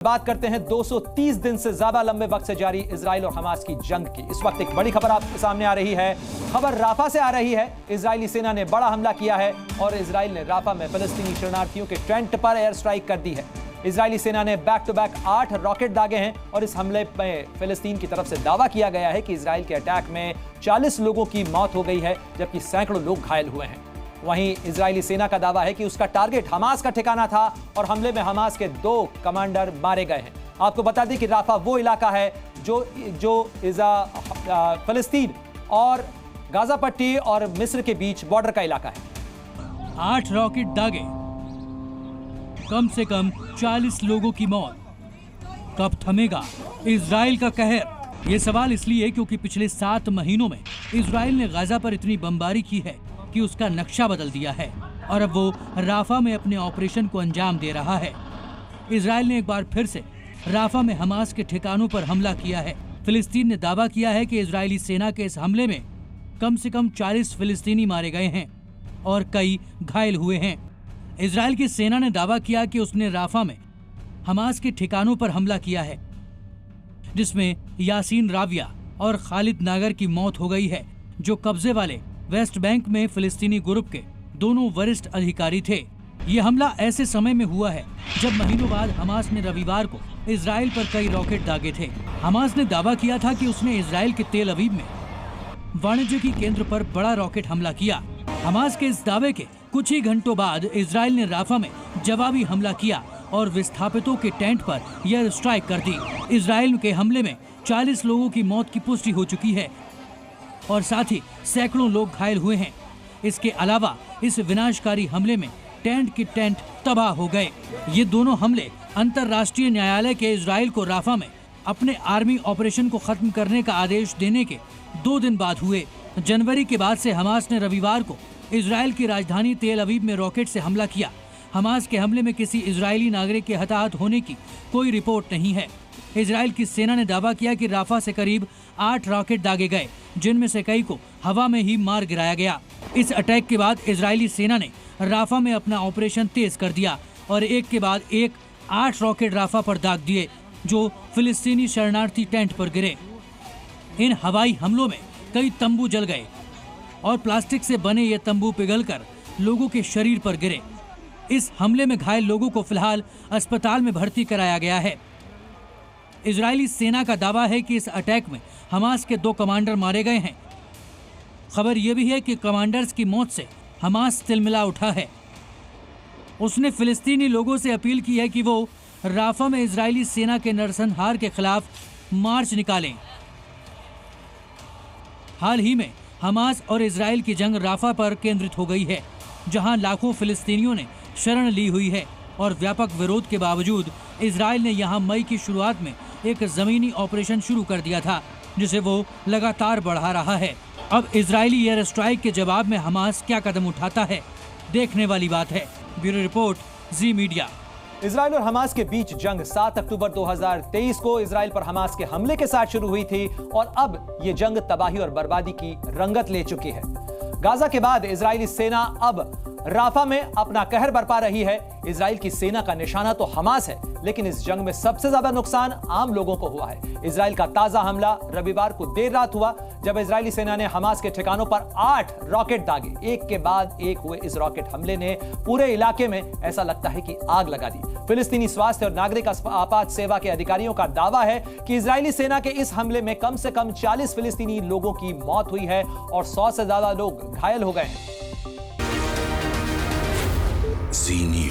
बात करते हैं 230 दिन से ज्यादा लंबे वक्त से जारी इजराइल और हमास की जंग की। इस वक्त एक बड़ी खबर आपके सामने आ रही है। खबर राफा से आ रही है। इजरायली सेना ने बड़ा हमला किया है और इजराइल ने राफा में फिलिस्तीनी शरणार्थियों के टेंट पर एयर स्ट्राइक कर दी है। इजरायली सेना ने बैक टू बैक 8 रॉकेट दागे हैं और इस हमले में फिलिस्तीन की तरफ से दावा किया गया है कि इजराइल के अटैक में 40 लोगों की मौत हो गई है, जबकि सैकड़ों लोग घायल हुए हैं। वहीं इजरायली सेना का दावा है कि उसका टारगेट हमास का ठिकाना था और हमले में हमास के 2 कमांडर मारे गए हैं। आपको बता दें कि राफा वो इलाका है जो फिलिस्तीन और गाजा पट्टी और मिस्र के बीच बॉर्डर का इलाका है। 8 रॉकेट दागे, कम से कम 40 लोगों की मौत। कब थमेगा इजराइल का कहर? ये सवाल इसलिए क्योंकि पिछले 7 महीनों में इजराइल ने गाजा पर इतनी बमबारी की है कि उसका नक्शा बदल दिया है और अब वो राफा में अपने ऑपरेशन को अंजाम दे रहा है। इजराइल ने एक बार फिर से राफा में हमास के ठिकानों पर हमला किया है। फिलिस्तीन ने दावा किया है कि इजरायली सेना के इस हमले में कम से कम 40 फिलिस्तीनी मारे गए हैं और कई घायल हुए हैं। इजराइल की सेना ने दावा किया कि उसने राफा में हमास के ठिकानों पर हमला किया है, जिसमें यासीन राविया और खालिद नागर की मौत हो गई है, जो कब्जे वाले वेस्ट बैंक में फिलिस्तीनी ग्रुप के दोनों वरिष्ठ अधिकारी थे। ये हमला ऐसे समय में हुआ है जब महीनों बाद हमास ने रविवार को इजराइल पर कई रॉकेट दागे थे। हमास ने दावा किया था कि उसने इजराइल के तेल अवीव में वाणिज्यिक केंद्र पर बड़ा रॉकेट हमला किया। हमास के इस दावे के कुछ ही घंटों बाद इजराइल ने राफा में जवाबी हमला किया और विस्थापितों के टेंट पर एयर स्ट्राइक कर दी। इजराइल के हमले में 40 लोगों की मौत की पुष्टि हो चुकी है और साथ ही सैकड़ों लोग घायल हुए हैं। इसके अलावा इस विनाशकारी हमले में टेंट के टेंट तबाह हो गए। ये दोनों हमले अंतर्राष्ट्रीय न्यायालय के इजराइल को राफा में अपने आर्मी ऑपरेशन को खत्म करने का आदेश देने के 2 दिन बाद हुए। जनवरी के बाद से हमास ने रविवार को इजराइल की राजधानी तेल अवीव में रॉकेट से हमला किया। हमास के हमले में किसी इजरायली नागरिक के हताहत होने की कोई रिपोर्ट नहीं है। इजराइल की सेना ने दावा किया कि राफा से करीब 8 रॉकेट दागे गए, जिनमें से कई को हवा में ही मार गिराया गया। इस अटैक के बाद इजरायली सेना ने राफा में अपना ऑपरेशन तेज कर दिया और एक के बाद एक 8 रॉकेट राफा पर दाग दिए, जो फिलिस्तीनी शरणार्थी टेंट पर गिरे। इन हवाई हमलों में कई तंबू जल गए और प्लास्टिक से बने ये तंबू पिघलकर लोगों के शरीर पर गिरे। इस हमले में घायल लोगों को फिलहाल अस्पताल में भर्ती कराया गया है। इजरायली सेना का दावा है कि इस अटैक में हमास के 2 कमांडर मारे गए हैं। खबर यह भी है कि कमांडर्स की मौत से हमास तिलमिला उठा है। उसने फिलिस्तीनी लोगों से अपील की है कि वो राफा में इजरायली सेना के नरसंहार के खिलाफ मार्च निकालें। हाल ही में हमास और इजराइल की जंग राफा पर केंद्रित हो गई है, जहां लाखों फिलिस्तीनियों ने शरण ली हुई है और व्यापक विरोध के बावजूद इजराइल ने यहां मई की शुरुआत में एक जमीनी ऑपरेशन शुरू कर दिया था, जिसे वो लगातार बढ़ा रहा है। अब इजरायली एयर स्ट्राइक के जवाब में हमास क्या कदम उठाता है, देखने वाली बात है। ब्यूरो रिपोर्ट, जी मीडिया। इजराइल और हमास के बीच जंग 7 अक्टूबर 2023 को इजराइल पर हमास के हमले के साथ शुरू हुई थी और अब ये जंग तबाही और बर्बादी की रंगत ले चुकी है। गाजा के बाद इजरायली सेना अब राफा में अपना कहर बरपा रही है। इजराइल की सेना का निशाना तो हमास है, लेकिन इस जंग में सबसे ज्यादा नुकसान आम लोगों को हुआ है। इजराइल का ताजा हमला रविवार को देर रात हुआ, जब इजरायली सेना ने हमास के ठिकानों पर 8 रॉकेट दागे। एक के बाद एक हुए इस रॉकेट हमले ने पूरे इलाके में ऐसा लगता है कि आग लगा दी। फिलिस्तीनी स्वास्थ्य और नागरिक आपात सेवा के अधिकारियों का दावा है कि इजरायली सेना के इस हमले में कम से कम 40 फिलिस्तीनी लोगों की मौत हुई है और 100 से ज्यादा लोग घायल हो गए हैं। Zee News।